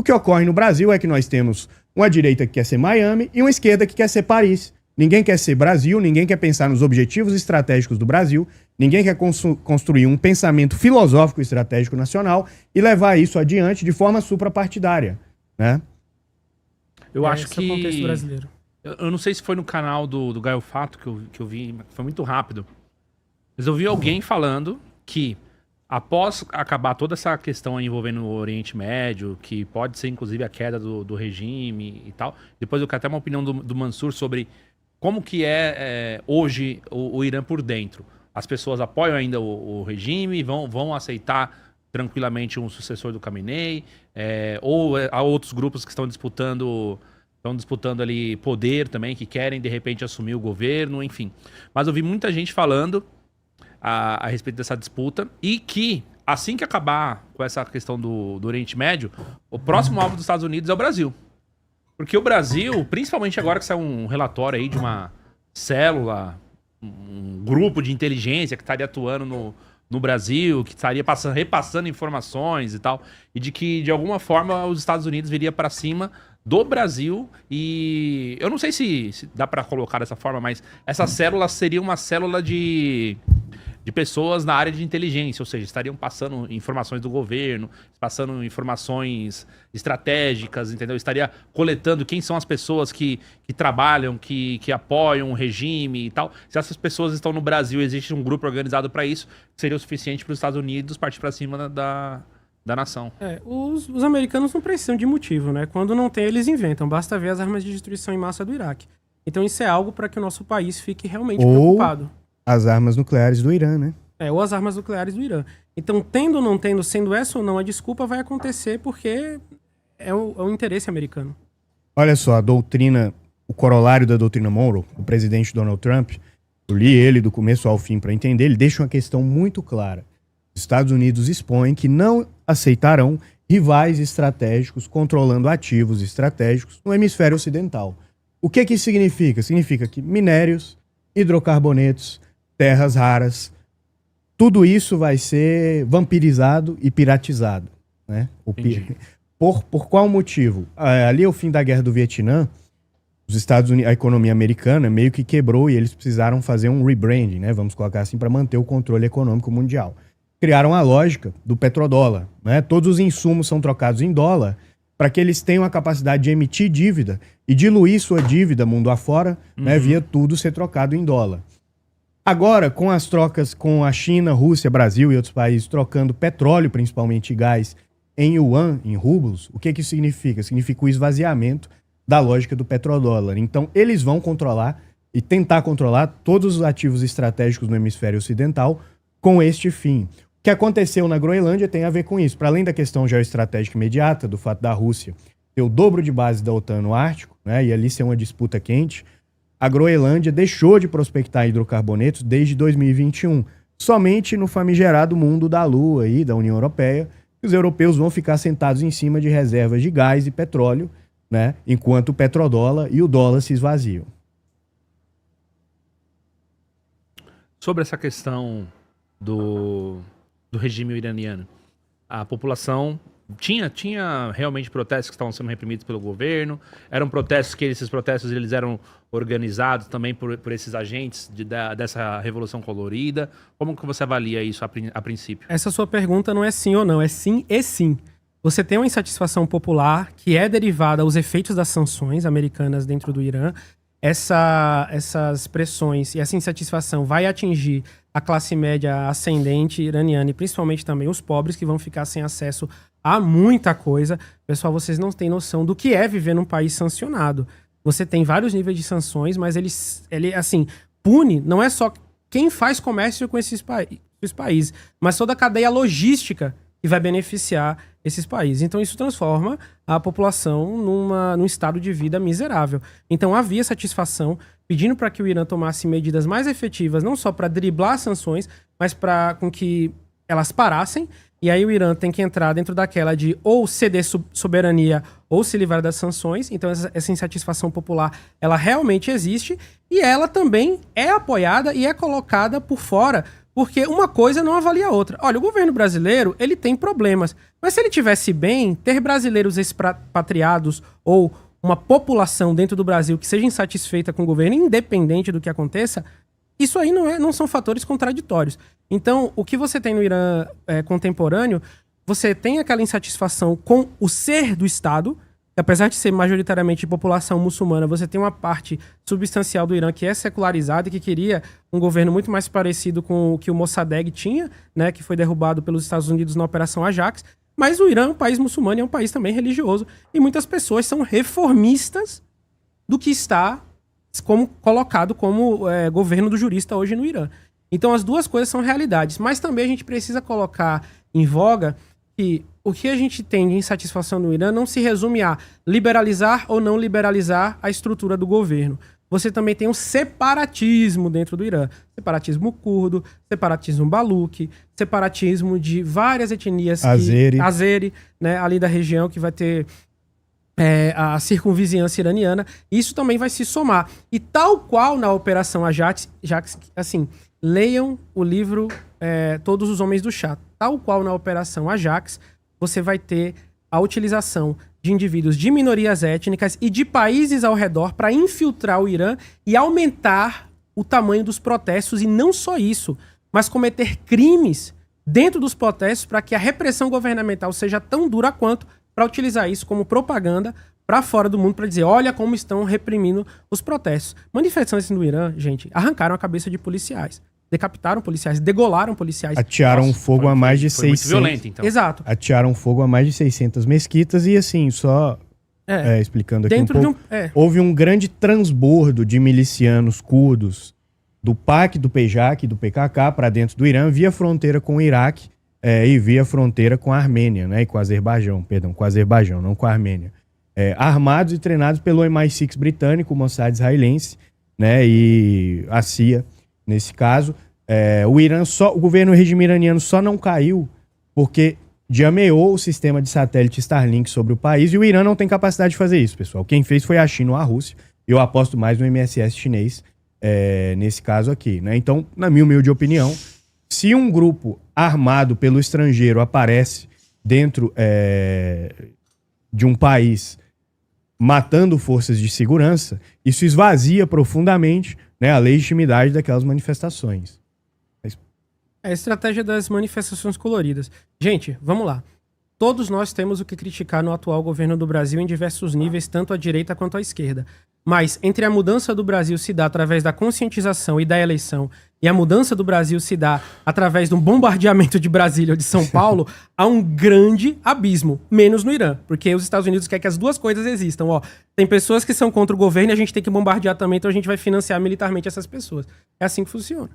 O que ocorre no Brasil é que nós temos uma direita que quer ser Miami e uma esquerda que quer ser Paris. Ninguém quer ser Brasil, ninguém quer pensar nos objetivos estratégicos do Brasil, ninguém quer construir um pensamento filosófico estratégico nacional e levar isso adiante de forma suprapartidária, né? Eu acho que... Esse é o contexto brasileiro. Eu não sei se foi no canal do Gaio Fato que eu vi, foi muito rápido. Mas eu vi alguém falando que após acabar toda essa questão envolvendo o Oriente Médio, que pode ser inclusive a queda do regime e tal, depois eu quero até uma opinião do Mansur sobre como que hoje o Irã por dentro. As pessoas apoiam ainda o regime, vão aceitar tranquilamente um sucessor do Khamenei, ou há outros grupos que estão disputando ali poder também, que querem de repente assumir o governo, enfim. Mas eu vi muita gente falando a respeito dessa disputa e que assim que acabar com essa questão do Oriente Médio, o próximo alvo dos Estados Unidos é o Brasil. Porque o Brasil, principalmente agora que saiu um relatório aí de uma célula, um grupo de inteligência que estaria atuando no Brasil, que estaria repassando informações e tal, e de que, de alguma forma, os Estados Unidos viria para cima do Brasil, e eu não sei se dá para colocar dessa forma, mas essa célula seria uma célula de pessoas na área de inteligência, ou seja, estariam passando informações do governo, passando informações estratégicas, entendeu? Estaria coletando quem são as pessoas que trabalham, que apoiam o regime e tal. Se essas pessoas estão no Brasil, existe um grupo organizado para isso, seria o suficiente para os Estados Unidos partir para cima da nação. Os americanos não precisam de motivo, né? Quando não tem, eles inventam. Basta ver as armas de destruição em massa do Iraque. Então isso é algo para que o nosso país fique realmente preocupado. As armas nucleares do Irã, né? Ou as armas nucleares do Irã. Então, tendo ou não tendo, sendo essa ou não, a desculpa vai acontecer porque é o interesse americano. Olha só, a doutrina, o corolário da doutrina Monroe, o presidente Donald Trump, eu li ele do começo ao fim para entender, ele deixa uma questão muito clara. Os Estados Unidos expõem que não aceitarão rivais estratégicos controlando ativos estratégicos no hemisfério ocidental. O que isso significa? Significa que minérios, hidrocarbonetos, terras raras, tudo isso vai ser vampirizado e piratizado, né? Por qual motivo? Ali ao fim da Guerra do Vietnã, os Estados Unidos, a economia americana meio que quebrou e eles precisaram fazer um rebranding, né? Vamos colocar assim, para manter o controle econômico mundial. Criaram a lógica do petrodólar, né? Todos os insumos são trocados em dólar para que eles tenham a capacidade de emitir dívida e diluir sua dívida mundo afora, né? Via tudo ser trocado em dólar. Agora, com as trocas com a China, Rússia, Brasil e outros países trocando petróleo, principalmente gás, em yuan, em rublos, o que isso significa? Significa o esvaziamento da lógica do petrodólar. Então, eles vão controlar e tentar controlar todos os ativos estratégicos no hemisfério ocidental com este fim. O que aconteceu na Groenlândia tem a ver com isso. Para além da questão geoestratégica imediata, do fato da Rússia ter o dobro de base da OTAN no Ártico, né, e ali ser uma disputa quente, a Groenlândia deixou de prospectar hidrocarbonetos desde 2021. Somente no famigerado mundo da Lua e da União Europeia, os europeus vão ficar sentados em cima de reservas de gás e petróleo, né, enquanto o petrodólar e o dólar se esvaziam. Sobre essa questão do regime iraniano, a população tinha realmente protestos que estavam sendo reprimidos pelo governo, eram protestos que esses protestos eles eram organizados também por esses agentes dessa Revolução Colorida. Como que você avalia isso a princípio? Essa sua pergunta não é sim ou não, é sim e sim. Você tem uma insatisfação popular que é derivada aos efeitos das sanções americanas dentro do Irã. Essas pressões e essa insatisfação vai atingir a classe média ascendente iraniana e principalmente também os pobres que vão ficar sem acesso a muita coisa. Pessoal, vocês não têm noção do que é viver num país sancionado. Você tem vários níveis de sanções, mas ele assim, pune não é só quem faz comércio com esses países, mas toda a cadeia logística que vai beneficiar esses países. Então isso transforma a população num estado de vida miserável. Então havia satisfação pedindo para que o Irã tomasse medidas mais efetivas, não só para driblar as sanções, mas para com que elas parassem. E aí o Irã tem que entrar dentro daquela de ou ceder soberania ou se livrar das sanções. Então essa insatisfação popular, ela realmente existe e ela também é apoiada e é colocada por fora Porque uma coisa não avalia a outra. Olha, o governo brasileiro, ele tem problemas. Mas se ele tivesse bem, ter brasileiros expatriados ou uma população dentro do Brasil que seja insatisfeita com o governo, independente do que aconteça, isso aí não são fatores contraditórios. Então, o que você tem no Irã contemporâneo, você tem aquela insatisfação com o ser do Estado, que apesar de ser majoritariamente de população muçulmana, você tem uma parte substancial do Irã que é secularizada e que queria um governo muito mais parecido com o que o Mossadegh tinha, né, que foi derrubado pelos Estados Unidos na Operação Ajax. Mas o Irã é um país muçulmano e é um país também religioso. E muitas pessoas são reformistas do que está colocado como governo do jurista hoje no Irã. Então as duas coisas são realidades. Mas também a gente precisa colocar em voga que o que a gente tem de insatisfação no Irã não se resume a liberalizar ou não liberalizar a estrutura do governo. Você também tem um separatismo dentro do Irã. Separatismo curdo, separatismo baluque, separatismo de várias etnias. Azeri, né, ali da região que vai ter a circunvizinhança iraniana. Isso também vai se somar. E tal qual na Operação Ajax, assim, leiam o livro Todos os Homens do Chá. Tal qual na Operação Ajax, você vai ter a utilização de indivíduos de minorias étnicas e de países ao redor para infiltrar o Irã e aumentar o tamanho dos protestos, e não só isso, mas cometer crimes dentro dos protestos para que a repressão governamental seja tão dura quanto, para utilizar isso como propaganda para fora do mundo, para dizer, olha como estão reprimindo os protestos. Manifestantes no Irã, gente, arrancaram a cabeça de policiais. Decapitaram policiais, degolaram policiais. Atearam fogo a mais de 600... Muito violento, então. Exato. Atearam fogo a mais de 600 mesquitas e, assim, só explicando aqui dentro um pouco, houve um grande transbordo de milicianos curdos do PAK, do PEJAK e do PKK para dentro do Irã, via fronteira com o Iraque e via fronteira com a Armênia, né? E com o Azerbaijão, com o Azerbaijão, não com a Armênia. Armados e treinados pelo MI6 britânico, o Mossad israelense, né? E a CIA. Nesse caso, o governo regime iraniano só não caiu porque jameou o sistema de satélite Starlink sobre o país, e o Irã não tem capacidade de fazer isso, pessoal. Quem fez foi a China ou a Rússia. Eu aposto mais no MSS chinês nesse caso aqui, né? Então, na minha humilde opinião, se um grupo armado pelo estrangeiro aparece dentro de um país matando forças de segurança, isso esvazia profundamente, né, a legitimidade daquelas manifestações. É a estratégia das manifestações coloridas. Gente, vamos lá. Todos nós temos o que criticar no atual governo do Brasil em diversos níveis, tanto à direita quanto à esquerda. Mas entre a mudança do Brasil se dá através da conscientização e da eleição, e a mudança do Brasil se dá através de um bombardeamento de Brasília ou de São Paulo, há um grande abismo, menos no Irã, porque os Estados Unidos querem que as duas coisas existam. Ó, tem pessoas que são contra o governo e a gente tem que bombardear também, então a gente vai financiar militarmente essas pessoas. É assim que funciona.